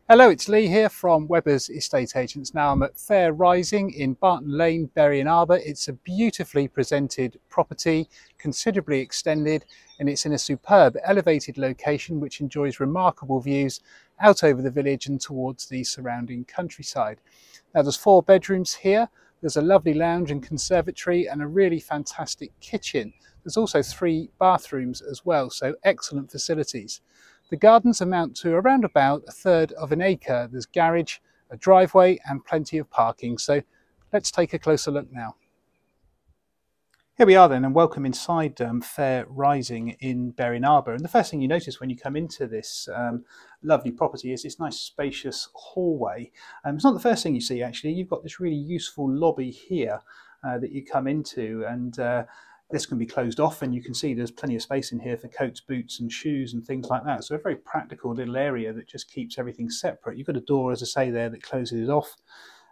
Hello, it's Lee here from Webber's Estate Agents. Now I'm at Fair Rising in Barton Lane, Berrynarbor. It's a beautifully presented property, considerably extended, and it's in a superb elevated location which enjoys remarkable views out over the village and towards the surrounding countryside. Now there's 4 bedrooms here. There's a lovely lounge and conservatory and a really fantastic kitchen. There's also 3 bathrooms as well, so excellent facilities. The gardens amount to around about 1/3 of an acre. There's garage, a driveway and plenty of parking. So let's take a closer look now. Here we are then, and welcome inside Fair Rising in Berrynarbor. And the first thing you notice when you come into this lovely property is this nice spacious hallway. It's not the first thing you see actually. You've got this really useful lobby here that you come into, and this can be closed off, and you can see there's plenty of space in here for coats, boots and shoes and things like that. So a very practical little area that just keeps everything separate. You've got a door, as I say, there that closes it off.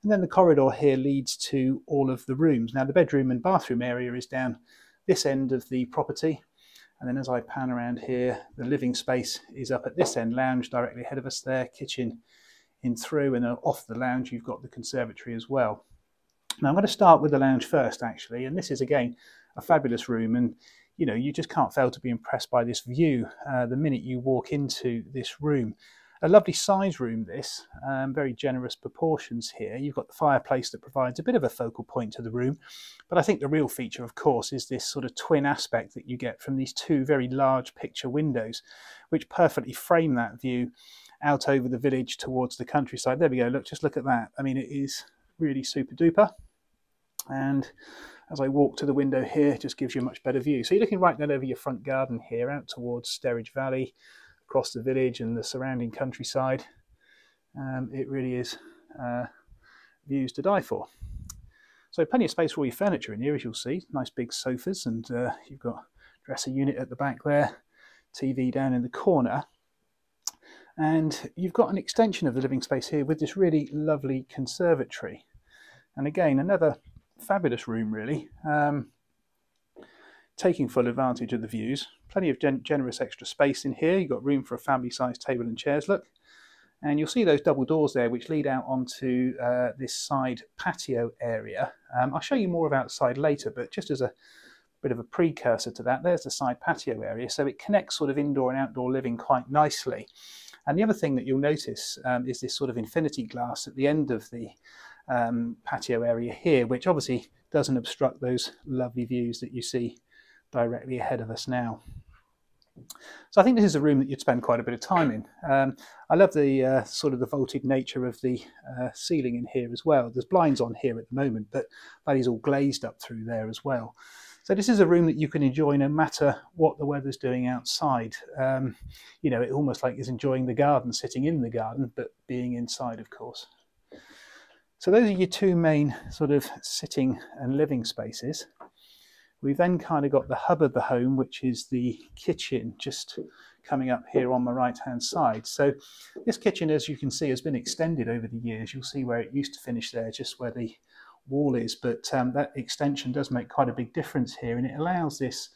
And then the corridor here leads to all of the rooms. Now the bedroom and bathroom area is down this end of the property. And then as I pan around here, the living space is up at this end, lounge directly ahead of us there, kitchen in through, and then off the lounge you've got the conservatory as well. Now I'm going to start with the lounge first actually, and this is again a fabulous room, and you just can't fail to be impressed by this view the minute you walk into this room. A lovely size room this, very generous proportions here. You've got the fireplace that provides a bit of a focal point to the room, but I think the real feature of course is this sort of twin aspect that you get from these 2 very large picture windows which perfectly frame that view out over the village towards the countryside. There we go, just look at that. I mean, it is really super duper. And as I walk to the window here, it just gives you a much better view. So you're looking right down over your front garden here, out towards Sterridge Valley, across the village and the surrounding countryside. It really is views to die for. So plenty of space for all your furniture in here, as you'll see. Nice big sofas, and you've got a dresser unit at the back there, TV down in the corner. And you've got an extension of the living space here with this really lovely conservatory. And again, another fabulous room really, taking full advantage of the views. Plenty of generous extra space in here. You've got room for a family-sized table and chairs, look. And you'll see those double doors there which lead out onto this side patio area. I'll show you more of outside later, but just as a bit of a precursor to that, there's the side patio area. So it connects sort of indoor and outdoor living quite nicely. And the other thing that you'll notice is this sort of infinity glass at the end of the patio area here, which obviously doesn't obstruct those lovely views that you see directly ahead of us now. So I think this is a room that you'd spend quite a bit of time in. I love the sort of the vaulted nature of the ceiling in here as well. There's blinds on here at the moment, but that is all glazed up through there as well. So this is a room that you can enjoy no matter what the weather's doing outside. It almost like is enjoying the garden, sitting in the garden, but being inside, of course. So those are your 2 main sort of sitting and living spaces. We've then kind of got the hub of the home, which is the kitchen, just coming up here on the right hand side. So this kitchen, as you can see, has been extended over the years. You'll see where it used to finish there, just where the wall is, but that extension does make quite a big difference here, and it allows this,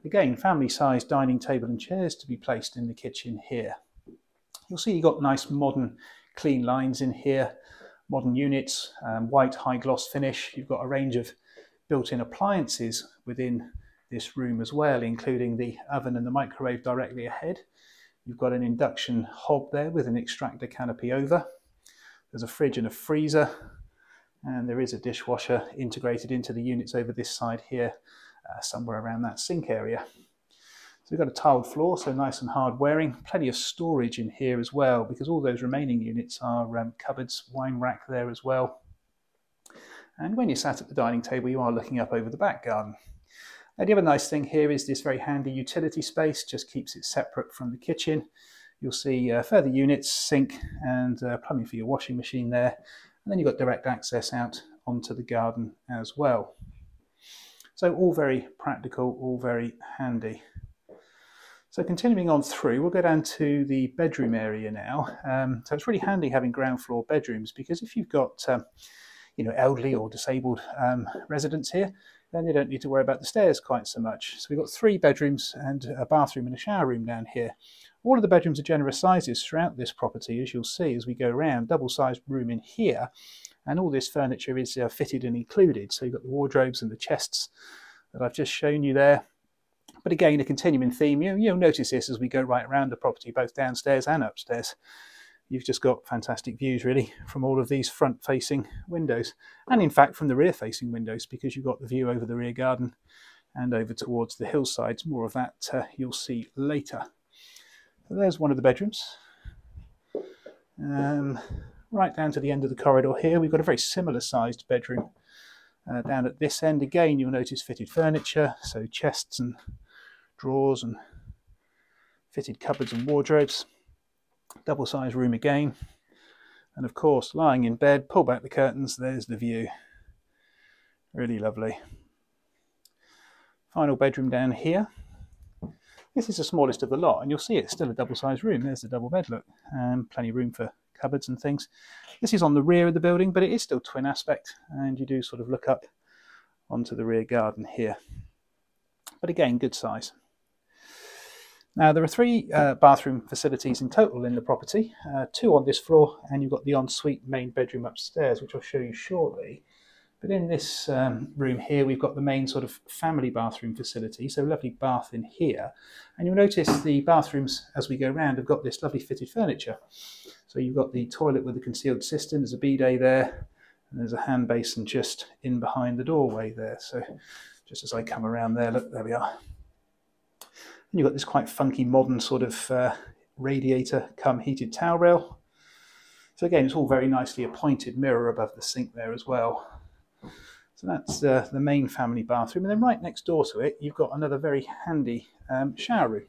again, family-sized dining table and chairs to be placed in the kitchen here. You'll see you've got nice modern clean lines in here, modern units, white high gloss finish. You've got a range of built-in appliances within this room as well, including the oven and the microwave directly ahead. You've got an induction hob there with an extractor canopy over. There's a fridge and a freezer, and there is a dishwasher integrated into the units over this side here, somewhere around that sink area. So we've got a tiled floor, so nice and hard wearing. Plenty of storage in here as well, because all those remaining units are cupboards, wine rack there as well. And when you're sat at the dining table, you are looking up over the back garden. Now, the other nice thing here is this very handy utility space, just keeps it separate from the kitchen. You'll see further units, sink and plumbing for your washing machine there. And then you've got direct access out onto the garden as well. So all very practical, all very handy. So continuing on through, we'll go down to the bedroom area now. So it's really handy having ground floor bedrooms, because if you've got elderly or disabled residents here, then they don't need to worry about the stairs quite so much. So we've got 3 bedrooms and a bathroom and a shower room down here, All of the bedrooms are generous sizes throughout this property, as you'll see as we go around. Double-sized room in here, and all this furniture is fitted and included. So you've got the wardrobes and the chests that I've just shown you there. But again, a continuing theme. You'll notice this as we go right around the property, both downstairs and upstairs. You've just got fantastic views really from all of these front-facing windows, and in fact from the rear-facing windows, because you've got the view over the rear garden and over towards the hillsides. More of that you'll see later. So there's one of the bedrooms. Right down to the end of the corridor here, we've got a very similar sized bedroom. Down at this end again, you'll notice fitted furniture, so chests and drawers and fitted cupboards and wardrobes. Double-sized room again, and of course lying in bed, pull back the curtains, there's the view. Really lovely. Final bedroom down here. This is the smallest of the lot, and you'll see it's still a double-sized room. There's the double bed, look, and plenty of room for cupboards and things. This is on the rear of the building, but it is still twin aspect, and you do sort of look up onto the rear garden here. But again, good size. Now there are 3 bathroom facilities in total in the property, 2 on this floor, and you've got the ensuite main bedroom upstairs, which I'll show you shortly. But in this room here, we've got the main sort of family bathroom facility, so lovely bath in here. And you'll notice the bathrooms, as we go around, have got this lovely fitted furniture. So you've got the toilet with a concealed cistern, there's a bidet there, and there's a hand basin just in behind the doorway there. So just as I come around there, look, there we are. And you've got this quite funky modern sort of radiator come heated towel rail. So again, it's all very nicely appointed, mirror above the sink there as well. So that's the main family bathroom, and then right next door to it you've got another very handy shower room,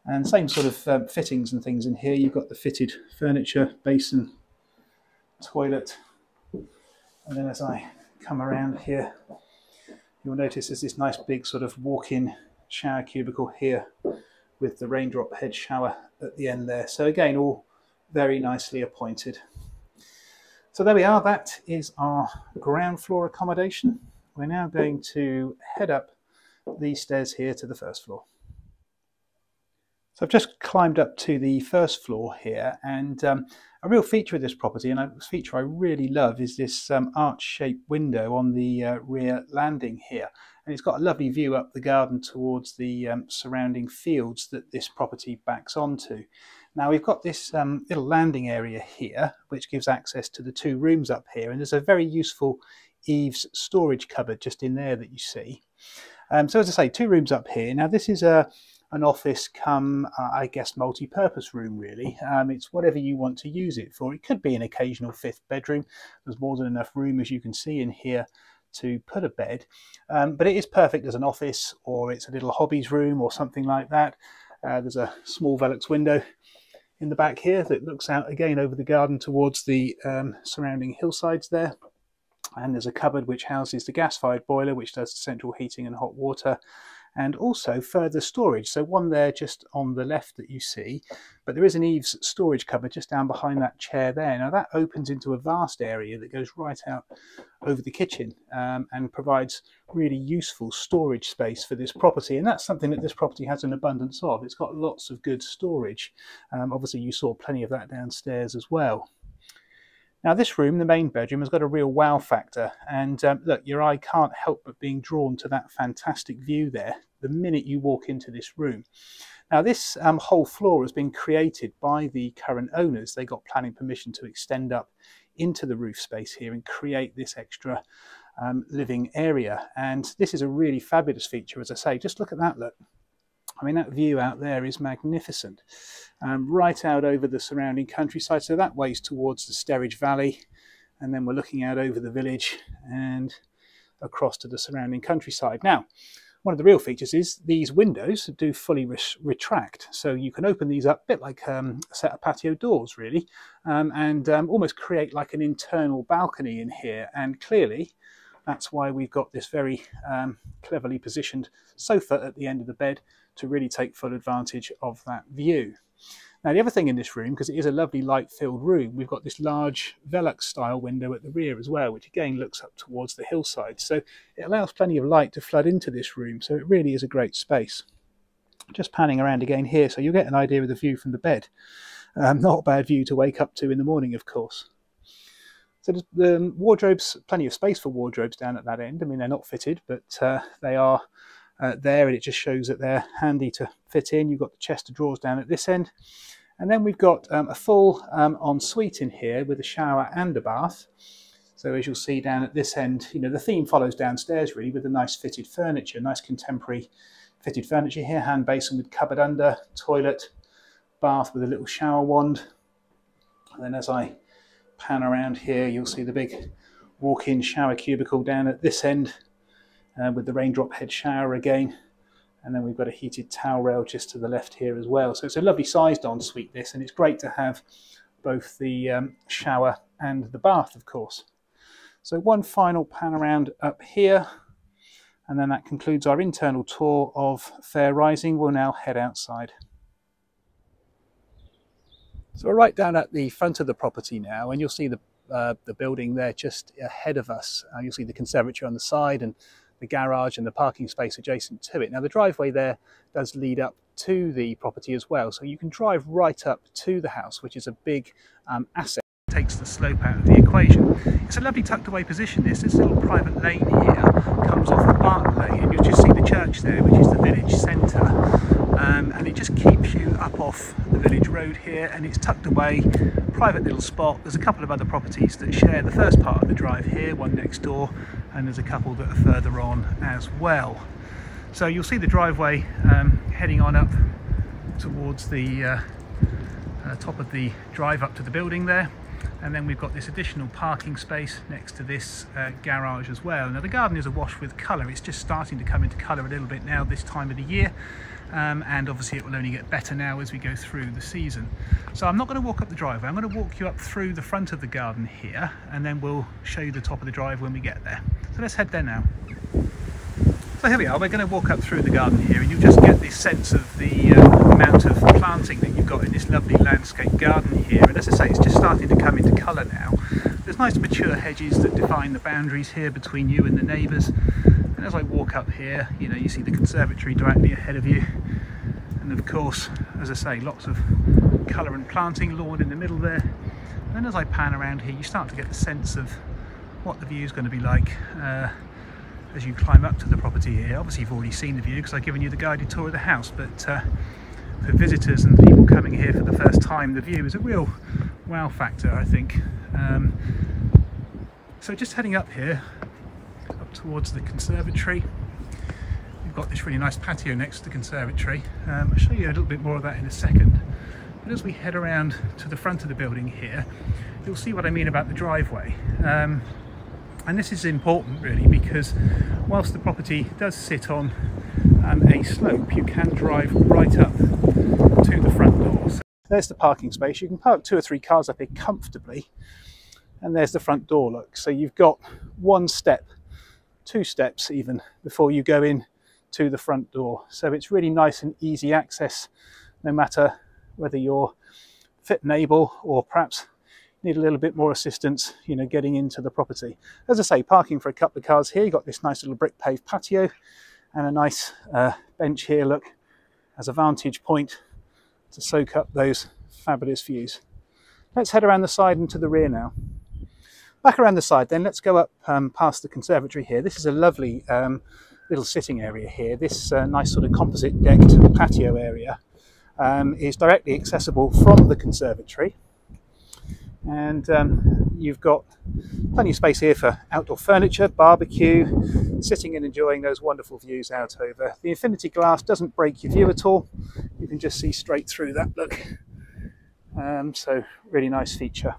and same sort of fittings and things in here. You've got the fitted furniture, basin, toilet, and then as I come around here you'll notice there's this nice big sort of walk-in shower cubicle here with the raindrop head shower at the end there. So again, all very nicely appointed. So there we are, that is our ground floor accommodation. We're now going to head up these stairs here to the first floor. So I've just climbed up to the first floor here, and a real feature of this property, and a feature I really love, is this arch-shaped window on the rear landing here. And it's got a lovely view up the garden towards the surrounding fields that this property backs onto. Now we've got this little landing area here, which gives access to the 2 rooms up here, and there's a very useful eaves storage cupboard just in there that you see. So as I say, 2 rooms up here. Now this is an office come, I guess, multi-purpose room really. It's whatever you want to use it for. It could be an occasional 5th bedroom. There's more than enough room, as you can see in here, to put a bed, but it is perfect as an office, or it's a little hobbies room or something like that. There's a small Velux window in the back here that looks out again over the garden towards the surrounding hillsides there, and there's a cupboard which houses the gas-fired boiler, which does the central heating and hot water, and also further storage. So one there just on the left that you see, but there is an eaves storage cupboard just down behind that chair there. Now that opens into a vast area that goes right out over the kitchen and provides really useful storage space for this property, and that's something that this property has an abundance of. It's got lots of good storage. Obviously you saw plenty of that downstairs as well. Now this room, the main bedroom, has got a real wow factor, and look, your eye can't help but being drawn to that fantastic view there the minute you walk into this room. Now this whole floor has been created by the current owners. They got planning permission to extend up into the roof space here and create this extra living area, and this is a really fabulous feature. As I say, just look at that, look. I mean, that view out there is magnificent, right out over the surrounding countryside. So that way's towards the Sterridge Valley, and then we're looking out over the village and across to the surrounding countryside. Now, one of the real features is these windows do fully retract, so you can open these up a bit like a set of patio doors really, and almost create like an internal balcony in here. And clearly that's why we've got this very cleverly positioned sofa at the end of the bed to really take full advantage of that view. Now the other thing in this room, because it is a lovely light-filled room, we've got this large Velux style window at the rear as well, which again looks up towards the hillside, so it allows plenty of light to flood into this room, so it really is a great space. Just panning around again here, so you'll get an idea of the view from the bed. Not a bad view to wake up to in the morning, of course. So the wardrobes, plenty of space for wardrobes down at that end. I mean, they're not fitted, but they are there, and it just shows that they're handy to fit in. You've got the chest of drawers down at this end. And then we've got a full ensuite in here with a shower and a bath. So as you'll see down at this end, you know, the theme follows downstairs really, with the nice fitted furniture, nice contemporary fitted furniture here, hand basin with cupboard under, toilet, bath with a little shower wand. And then as I pan around here, you'll see the big walk-in shower cubicle down at this end with the raindrop head shower again. And then we've got a heated towel rail just to the left here as well. So it's a lovely sized ensuite this, and it's great to have both the shower and the bath, of course. So one final pan around up here, and then that concludes our internal tour of Fair Rising. We'll now head outside. So we're right down at the front of the property now, and you'll see the building there just ahead of us. You'll see the conservatory on the side and the garage and the parking space adjacent to it. Now the driveway there does lead up to the property as well, so you can drive right up to the house, which is a big asset. It takes the slope out of the equation. It's a lovely tucked away position this little private lane here comes off of Barton Lane, and you'll just see the church there, which is the village centre, and it just keeps you up off the village road here, and it's tucked away, private little spot. There's a couple of other properties that share the first part of the drive here, one next door, and there's a couple that are further on as well. So you'll see the driveway heading on up towards the top of the drive up to the building there. And then we've got this additional parking space next to this garage as well. Now the garden is awash with colour. It's just starting to come into colour a little bit now this time of the year, and obviously it will only get better now as we go through the season. So I'm not going to walk up the driveway, I'm going to walk you up through the front of the garden here, and then we'll show you the top of the drive when we get there. So let's head there now. So here we are, we're going to walk up through the garden here, and you'll just get this sense of the amount of planting that you've got in this lovely landscape garden here. And as I say, it's just starting to come into colour now. There's nice mature hedges that define the boundaries here between you and the neighbours. And as I walk up here, you know, you see the conservatory directly ahead of you. And of course, as I say, lots of colour and planting, lawn in the middle there. And then as I pan around here, you start to get the sense of what the view is going to be like as you climb up to the property here. Obviously you've already seen the view because I've given you the guided tour of the house, but for visitors and people coming here for the first time, the view is a real wow factor, I think. So just heading up here, up towards the conservatory. We've got this really nice patio next to the conservatory. I'll show you a little bit more of that in a second. But as we head around to the front of the building here, you'll see what I mean about the driveway. And this is important really, because whilst the property does sit on a slope, you can drive right up to the front door. So there's the parking space. You can park 2 or 3 cars up here comfortably, and there's the front door, look. So you've got 1 step, 2 steps even, before you go in to the front door. So it's really nice and easy access, no matter whether you're fit and able or perhaps need a little bit more assistance, you know, getting into the property. As I say, parking for a couple of cars here. You've got this nice little brick paved patio and a nice bench here, look, as a vantage point to soak up those fabulous views. Let's head around the side and to the rear now. Back around the side then, let's go up past the conservatory here. This is a lovely little sitting area here. This nice sort of composite decked patio area is directly accessible from the conservatory. And you've got plenty of space here for outdoor furniture, barbecue, sitting and enjoying those wonderful views out over. The infinity glass doesn't break your view at all. You can just see straight through that, look. So really nice feature.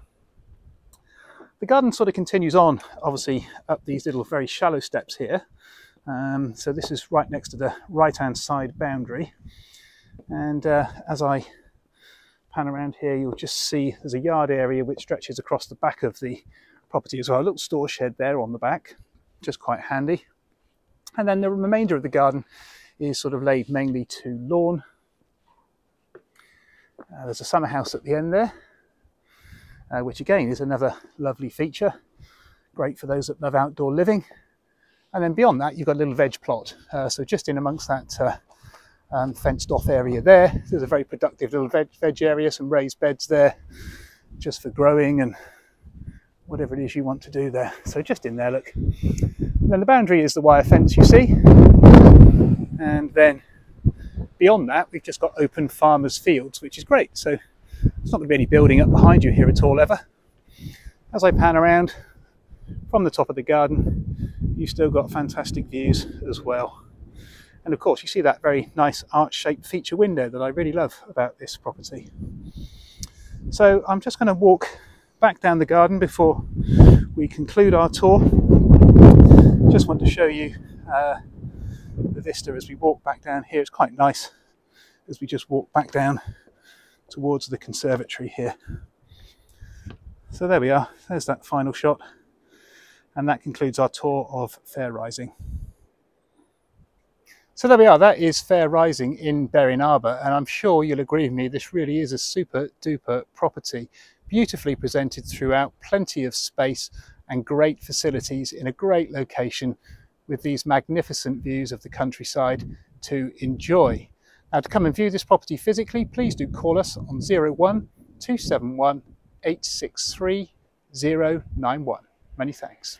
The garden sort of continues on, obviously, up these little very shallow steps here. So this is right next to the right-hand side boundary. And as I pan around here, you'll just see there's a yard area which stretches across the back of the property as well. A little store shed there on the back, just quite handy. And then the remainder of the garden is sort of laid mainly to lawn. There's a summer house at the end there, which again is another lovely feature. Great for those that love outdoor living. And then beyond that, you've got a little veg plot. So just in amongst that fenced off area there. There's a very productive little veg area, some raised beds there just for growing and whatever it is you want to do there. So just in there, look. And then the boundary is the wire fence you see. And then beyond that, we've just got open farmers' fields, which is great. So there's not going to be any building up behind you here at all ever. As I pan around from the top of the garden, you've still got fantastic views as well. And of course, you see that very nice arch-shaped feature window that I really love about this property. So I'm just going to walk back down the garden before we conclude our tour. Just want to show you the vista as we walk back down here. It's quite nice as we just walk back down towards the conservatory here. So there we are, there's that final shot, and that concludes our tour of Fair Rising. So there we are, that is Fair Rising in Berrynarbor, and I'm sure you'll agree with me, this really is a super duper property, beautifully presented throughout, plenty of space and great facilities in a great location with these magnificent views of the countryside to enjoy. Now, to come and view this property physically, please do call us on 01 271 863 091. Many thanks.